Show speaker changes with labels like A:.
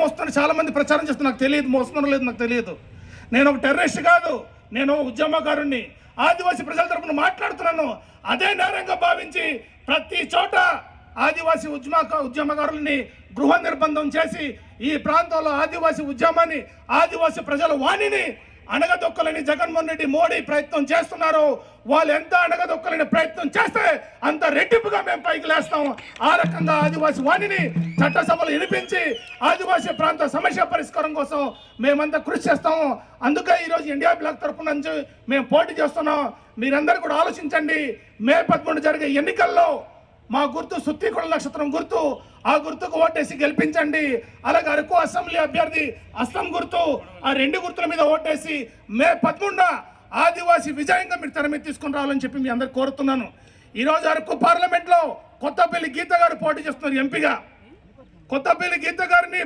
A: మోస్తున్నారు చాలా మంది ప్రచారం చేస్తున్నారు, నాకు తెలియదు మోస్తున్నారో లేదు నాకు తెలియదు. నేను ఒక టెర్రరిస్ట్ కాదు, నేను ఉద్యమకారుణ్ణి, ఆదివాసీ ప్రజల తరపున మాట్లాడుతున్నాను. అదే నేరంగా భావించి ప్రతి చోట ఆదివాసీ ఉద్యమకారులని గృహ నిర్బంధం చేసి ఈ ప్రాంతంలో ఆదివాసీ ఉద్యమాన్ని, ఆదివాసీ ప్రజల వాణిని అణగదొక్కలని జగన్మోహన్ రెడ్డి మోడీ ప్రయత్నం చేస్తున్నారు. వాళ్ళు ఎంత అణగదొక్కలని ప్రయత్నం చేస్తే అంత రెట్టింపుగా మేము పైకి లేస్తాం. ఆ రకంగా ఆదివాసీ వాణిని చట్టసభలు వినిపించి ఆదివాసీ ప్రాంత సమస్య పరిష్కారం కోసం మేమంతా కృషి చేస్తాము. అందుకే ఈరోజు ఇండియా బ్లాక్ తరఫు నుంచి మేము పోటీ చేస్తున్నాం. మీరందరూ కూడా ఆలోచించండి. మే 13 జరిగే ఎన్నికల్లో మా గుర్తు సుత్తికొండ నక్షత్రం గుర్తు, ఆ గుర్తుకు ఓటేసి గెలిపించండి. అలాగే అరకు అసెంబ్లీ అభ్యర్థి అస్తం గుర్తు, ఆ 2 గుర్తుల మీద ఓటేసి మే 13 ఆదివాసీ విజయంగా మీరు తెర మీద తీసుకుని రావాలని చెప్పి మీ అందరు కోరుతున్నాను. ఈరోజు అరకు పార్లమెంట్లో కొత్తపల్లి గీత గారు పోటీ చేస్తున్నారు ఎంపీగా. కొత్తపల్లి గీత గారిని